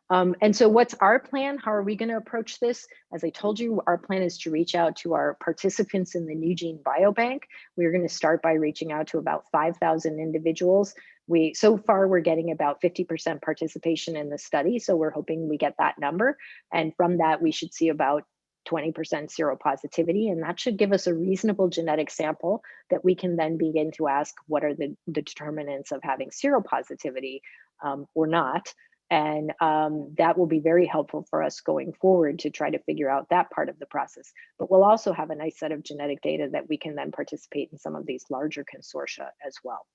And so what's our plan? How are we going to approach this? As I told you, our plan is to reach out to our participants in the NUgene biobank. We're going to start by reaching out to about 5,000 individuals. So far, we're getting about 50% participation in the study. So we're hoping we get that number. And from that, we should see about 20% seropositivity. And that should give us a reasonable genetic sample that we can then begin to ask what are the determinants of having seropositivity or not. And that will be very helpful for us going forward to try to figure out that part of the process. But we'll also have a nice set of genetic data that we can then participate in some of these larger consortia as well.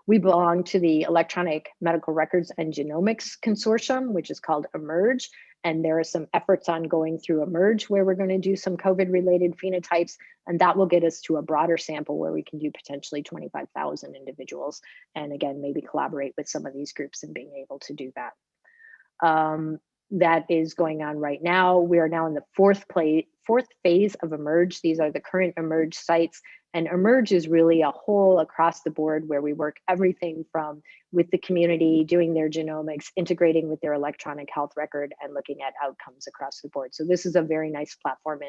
We belong to the Electronic Medical Records and Genomics Consortium, which is called eMERGE. And there are some efforts ongoing through eMERGE where we're going to do some COVID-related phenotypes, and that will get us to a broader sample where we can do potentially 25,000 individuals. And again, maybe collaborate with some of these groups in being able to do that. That is going on right now. We are now in the fourth phase of eMERGE. These are the current eMERGE sites. And eMERGE is really a whole across the board where we work everything from with the community, doing their genomics, integrating with their electronic health record, and looking at outcomes across the board. So this is a very nice platform,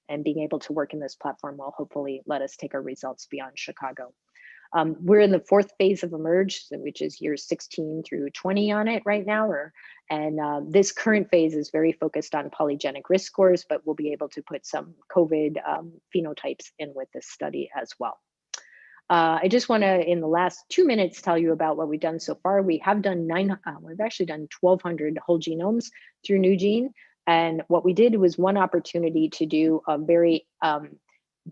and being able to work in this platform will hopefully let us take our results beyond Chicago. We're in the fourth phase of eMERGE, which is years 16 through 20 on it right now. And this current phase is very focused on polygenic risk scores, but we'll be able to put some COVID phenotypes in with this study as well. I just want to, in the last 2 minutes, tell you about what we've done so far. We have done we've actually done 1,200 whole genomes through NUgene. And what we did was one opportunity to do a very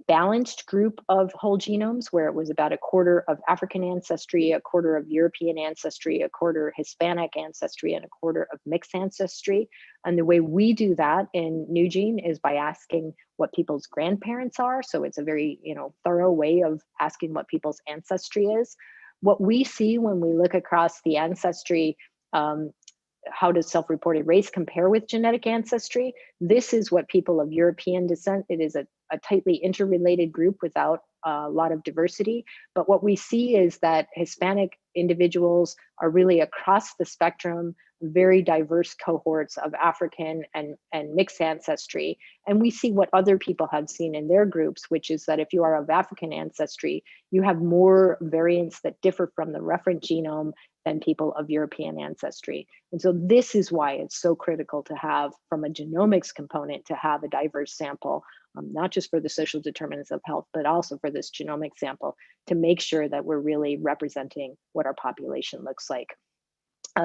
balanced group of whole genomes, where it was about a quarter of African ancestry, a quarter of European ancestry, a quarter Hispanic ancestry, and a quarter of mixed ancestry. And the way we do that in NUgene is by asking what people's grandparents are. So it's a very thorough way of asking what people's ancestry is. What we see when we look across the ancestry, how does self-reported race compare with genetic ancestry? This is what people of European descent, it is a tightly interrelated group without a lot of diversity. But what we see is that Hispanic individuals are really across the spectrum, very diverse cohorts of African and mixed ancestry. And we see what other people have seen in their groups, which is that if you are of African ancestry, you have more variants that differ from the referent genome than people of European ancestry. And so this is why it's so critical to have, from a genomics component, to have a diverse sample, not just for the social determinants of health, but also for this genomic sample, to make sure that we're really representing what our population looks like.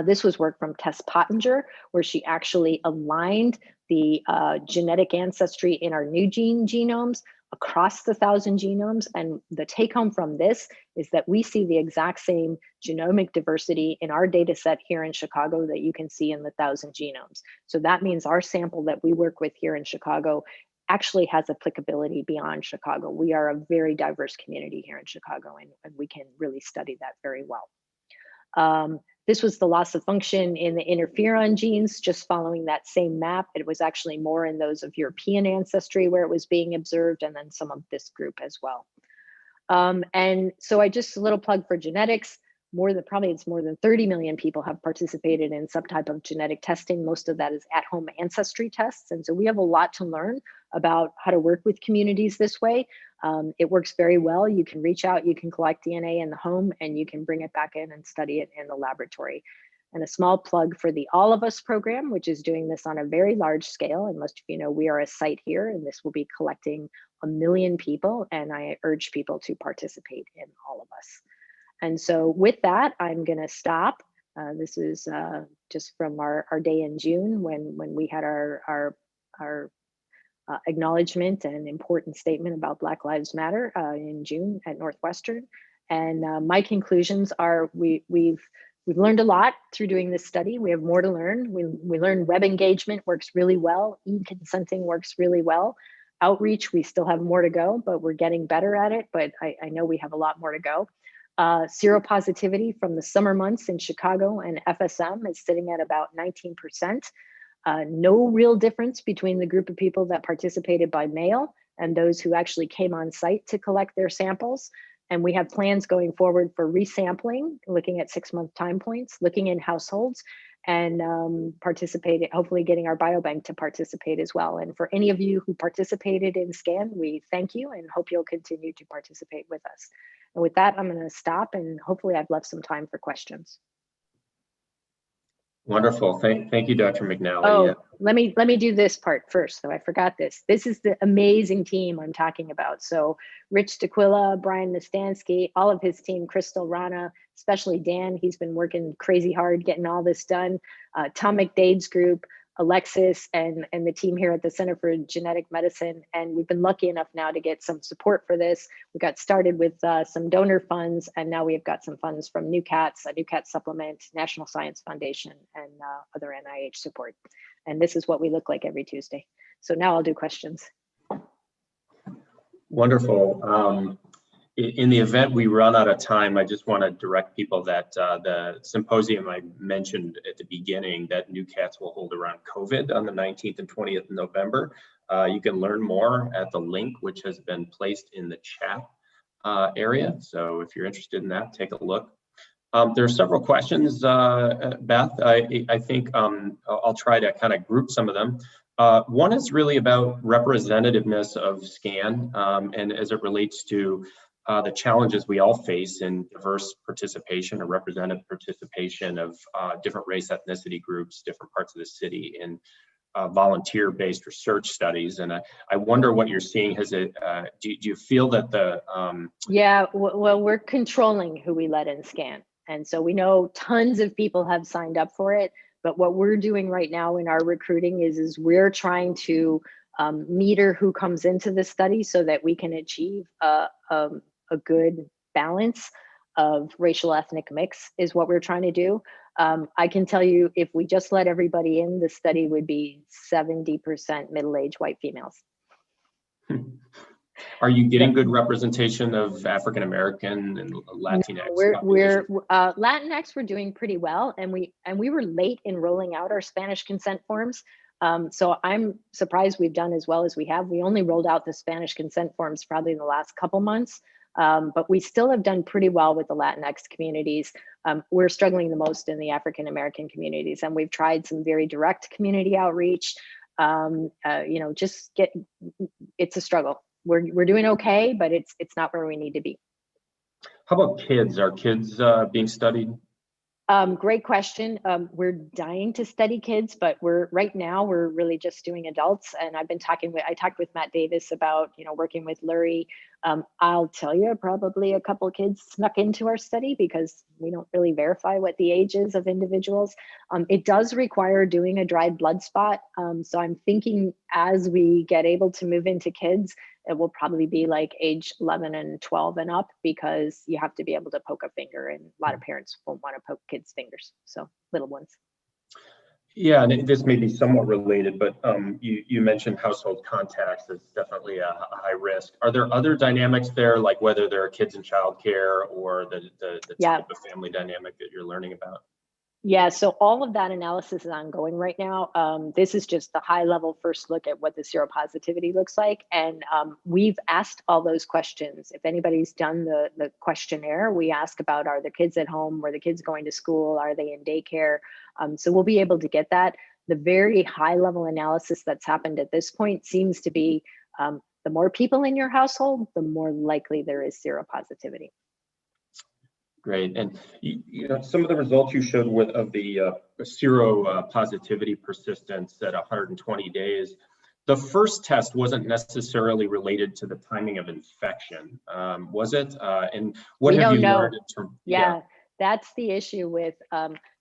This was work from Tess Pottinger, where she actually aligned the genetic ancestry in our NUgene genomes across the 1,000 genomes. And the take home from this is that we see the exact same genomic diversity in our data set here in Chicago that you can see in the 1,000 genomes. So that means our sample that we work with here in Chicago actually has applicability beyond Chicago. We are a very diverse community here in Chicago, and we can really study that very well. This was the loss of function in the interferon genes, just following that same map. It was actually more in those of European ancestry where it was being observed, and then some of this group as well. And so a little plug for genetics. It's more than 30 million people have participated in some type of genetic testing. Most of that is at-home ancestry tests. And so we have a lot to learn about how to work with communities this way. It works very well. You can reach out, you can collect DNA in the home, and you can bring it back in and study it in the laboratory. And a small plug for the All of Us program, which is doing this on a very large scale. And most of you know, we are a site here, and this will be collecting 1 million people. And I urge people to participate in All of Us. And so with that, I'm going to stop. This is just from our day in June when we had our acknowledgement and important statement about Black Lives Matter in June at Northwestern. And my conclusions are we've learned a lot through doing this study. We have more to learn. We learned web engagement works really well. E-consenting works really well. Outreach, we still have more to go, but we're getting better at it. But I know we have a lot more to go. Seropositivity from the summer months in Chicago and FSM is sitting at about 19%. No real difference between the group of people that participated by mail and those who actually came on site to collect their samples. And we have plans going forward for resampling, looking at 6-month time points, looking in households, and participate, hopefully getting our biobank to participate as well. And for any of you who participated in SCAN, we thank you and hope you'll continue to participate with us. And with that, I'm going to stop, and hopefully I've left some time for questions. Wonderful. Thank you, Dr. McNally. Oh, let me do this part first, though. I forgot this. This is the amazing team I'm talking about. So Rich DeQuilla, Brian Nastansky, all of his team, Crystal, Rana, especially Dan. He's been working crazy hard getting all this done. Tom McDade's group, Alexis, and the team here at the Center for Genetic Medicine. And we've been lucky enough now to get some support for this. We got started with some donor funds, and now we've got some funds from NewCats, a NewCats supplement, National Science Foundation, and other NIH support. And this is what we look like every Tuesday. So now I'll do questions. Wonderful. In the event we run out of time, I just want to direct people that the symposium I mentioned at the beginning that NewCats will hold around COVID on the 19th and 20th of November. You can learn more at the link which has been placed in the chat area. So if you're interested in that, take a look. There are several questions, Beth. I think I'll try to kind of group some of them. One is really about representativeness of SCAN and as it relates to the challenges we all face in diverse participation or representative participation of different race ethnicity groups, different parts of the city in volunteer-based research studies. And I wonder what you're seeing. Has it, do you feel that the... Yeah, well, we're controlling who we let in SCAN. And so we know tons of people have signed up for it, but what we're doing right now in our recruiting is we're trying to meter who comes into the study so that we can achieve a good balance of racial ethnic mix is what we're trying to do. I can tell you, if we just let everybody in, the study would be 70% middle-aged white females. Are you getting good representation of African American and Latinx? No, Latinx we're doing pretty well, and we were late in rolling out our Spanish consent forms. So I'm surprised we've done as well as we have. We only rolled out the Spanish consent forms probably in the last couple months, but we still have done pretty well with the Latinx communities. We're struggling the most in the African American communities, and we've tried some very direct community outreach. It's a struggle. We're doing okay, but it's not where we need to be. How about kids? Are kids being studied? Great question. We're dying to study kids, but right now we're really just doing adults. And I talked with Matt Davis about, working with Lurie. I'll tell you, probably a couple of kids snuck into our study because we don't really verify what the age is of individuals. It does require doing a dried blood spot. So I'm thinking as we get able to move into kids, it will probably be like age 11 and 12 and up, because you have to be able to poke a finger, and a lot of parents won't want to poke kids' fingers, so little ones. Yeah, and this may be somewhat related, but you mentioned household contacts as definitely a high risk. Are there other dynamics there, like whether there are kids in childcare or the type of family dynamic that you're learning about? Yeah, so all of that analysis is ongoing right now. This is just the high level first look at what the seropositivity looks like. And we've asked all those questions. If anybody's done the questionnaire, we ask about, are the kids at home? Were the kids going to school? Are they in daycare? So we'll be able to get that. The very high level analysis that's happened at this point seems to be the more people in your household, the more likely there is seropositivity. Great. And some of the results you showed of the seropositivity persistence at 120 days, the first test wasn't necessarily related to the timing of infection, was it? And what have you learned in terms? Yeah, that's the issue with,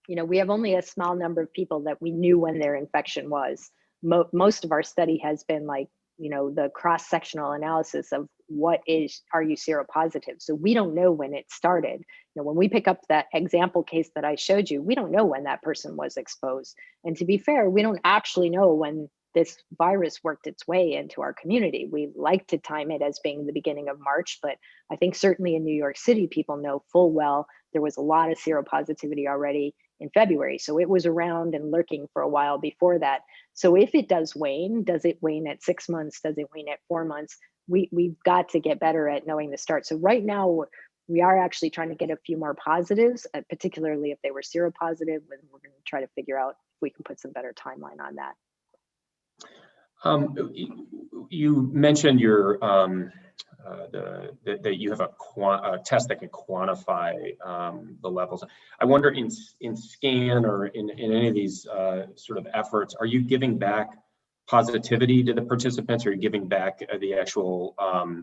we have only a small number of people that we knew when their infection was. Most of our study has been like, the cross-sectional analysis of are you seropositive? So we don't know when it started. When we pick up that example case that I showed you, we don't know when that person was exposed. And to be fair, we don't actually know when this virus worked its way into our community. We like to time it as being the beginning of March, but I think certainly in New York City, people know full well there was a lot of seropositivity already in February. So it was around and lurking for a while before that. So if it does wane at 6 months? Does it wane at 4 months? We've got to get better at knowing the start. So right now, We are actually trying to get a few more positives, particularly if they were seropositive, and we're going to try to figure out if we can put some better timeline on that. You mentioned your that you have a test that can quantify the levels. I wonder in SCAN or in any of these sort of efforts, are you giving back positivity to the participants, or are you giving back the actual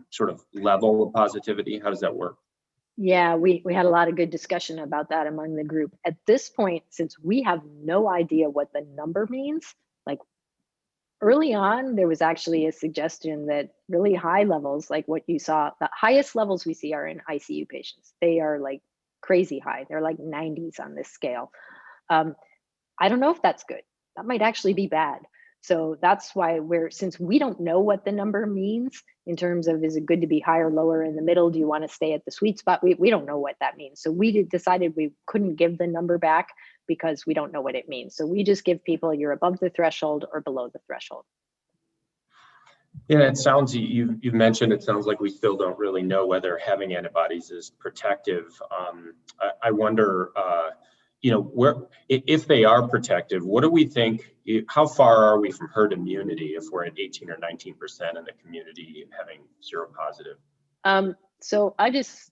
sort of level of positivity? How does that work? Yeah, we had a lot of good discussion about that among the group. At this point, since we have no idea what the number means, like early on, there was actually a suggestion that really high levels, like what you saw, the highest levels we see are in ICU patients. They are like crazy high. They're like 90s on this scale. I don't know if that's good. That might actually be bad. So that's why since we don't know what the number means in terms of, is it good to be higher, lower, in the middle? Do you want to stay at the sweet spot? We don't know what that means. So we decided we couldn't give the number back because we don't know what it means. So we just give people, you're above the threshold or below the threshold. Yeah, it sounds, you've mentioned, it sounds like we still don't really know whether having antibodies is protective. I wonder, if they are protective, what do we think, how far are we from herd immunity if we're at 18 or 19% in the community having seropositive? So I just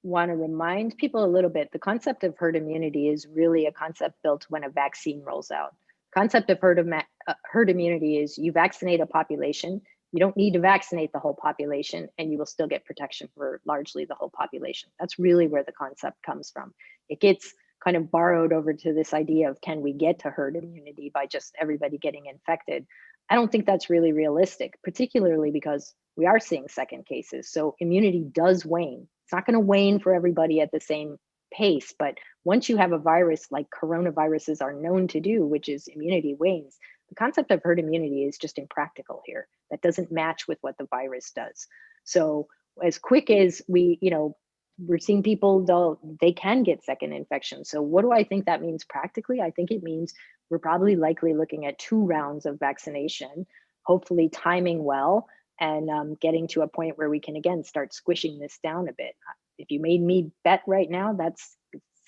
want to remind people a little bit, the concept of herd immunity is really a concept built when a vaccine rolls out. Concept of herd immunity is you vaccinate a population, you don't need to vaccinate the whole population, and you will still get protection for largely the whole population. That's really where the concept comes from. It gets kind of borrowed over to this idea of, can we get to herd immunity by just everybody getting infected? I don't think that's really realistic, particularly because we are seeing second cases. So immunity does wane. It's not going to wane for everybody at the same pace, but once you have a virus like coronaviruses are known to do, which is immunity wanes, the concept of herd immunity is just impractical here. That doesn't match with what the virus does. So as quick as we're seeing people, though, they can get second infection. So what do I think that means practically? I think it means we're probably likely looking at 2 rounds of vaccination, hopefully timing well, and getting to a point where we can, again, start squishing this down a bit. If you made me bet right now, it's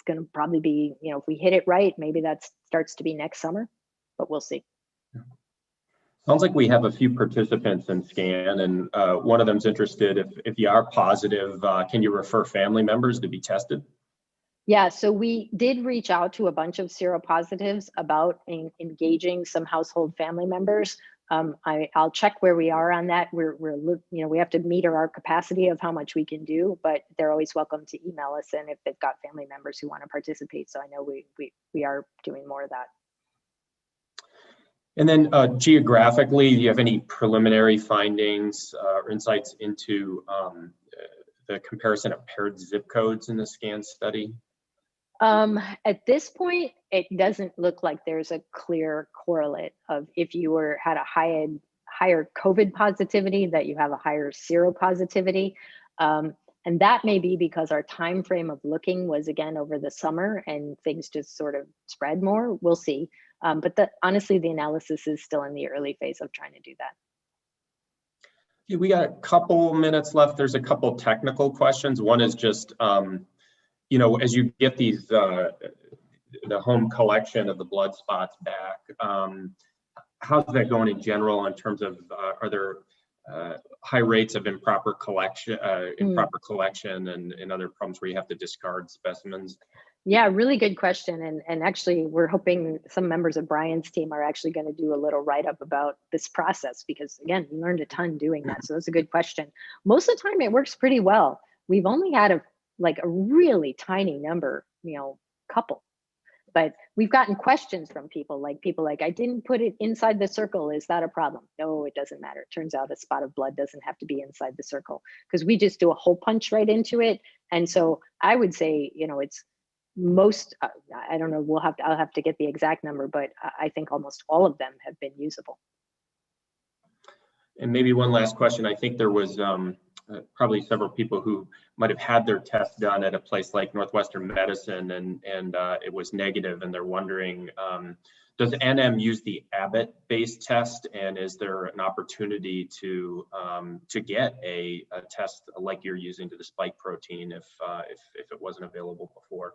going to probably be, if we hit it right, maybe that starts to be next summer, but we'll see. Sounds like we have a few participants in SCAN, and one of them's interested, if you are positive, can you refer family members to be tested? Yeah, so we did reach out to a bunch of seropositives about engaging some household family members. I'll check where we are on that. We have to meet our capacity of how much we can do, but they're always welcome to email us, and if they've got family members who want to participate. So I know we are doing more of that. And then geographically, do you have any preliminary findings or insights into the comparison of paired zip codes in the SCAN study? At this point, it doesn't look like there's a clear correlate of if you had a higher COVID positivity, that you have a higher seropositivity. And that may be because our time frame of looking was, again, over the summer, and things just sort of spread more. We'll see. But honestly, the analysis is still in the early phase of trying to do that. Okay, we got a couple minutes left. There's a couple technical questions. One is just, as you get these, the home collection of the blood spots back, how's that going in general in terms of, are there high rates of improper collection and other problems where you have to discard specimens? Yeah, really good question. And actually, we're hoping some members of Brian's team are actually going to do a little write-up about this process, because, again, we learned a ton doing that. So that's a good question. Most of the time, it works pretty well. We've only had a really tiny number, couple. But we've gotten questions from people like, I didn't put it inside the circle. Is that a problem? No, it doesn't matter. It turns out a spot of blood doesn't have to be inside the circle, because we just do a hole punch right into it. And so I would say, it's most, I don't know, I'll have to get the exact number, but I think almost all of them have been usable. And maybe one last question. I think there was probably several people who might have had their test done at a place like Northwestern Medicine, and it was negative, and they're wondering, Does NM use the Abbott-based test, and is there an opportunity to get a test like you're using to the spike protein if it wasn't available before?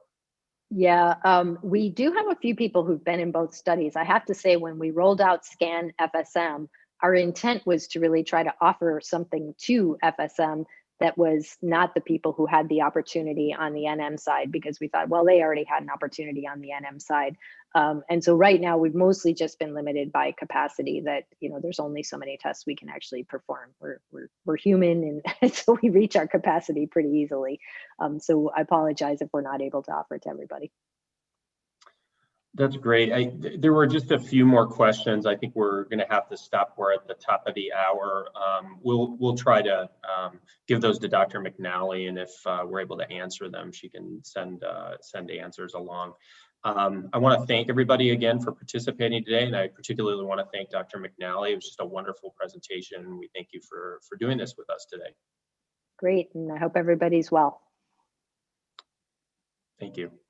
Yeah, we do have a few people who've been in both studies. I have to say, when we rolled out SCANSFM, our intent was to really try to offer something to FSM that was not the people who had the opportunity on the NM side, because we thought, well, they already had an opportunity on the NM side. And so right now we've mostly just been limited by capacity, that, you know, there's only so many tests we can actually perform. We're human, and so we reach our capacity pretty easily. So I apologize if we're not able to offer it to everybody. That's great. There were just a few more questions. I think we're going to have to stop. We're at the top of the hour. We'll try to give those to Dr. McNally, and if we're able to answer them, she can send answers along. I want to thank everybody again for participating today, and I particularly want to thank Dr. McNally. It was just a wonderful presentation. We thank you for doing this with us today. Great, and I hope everybody's well. Thank you.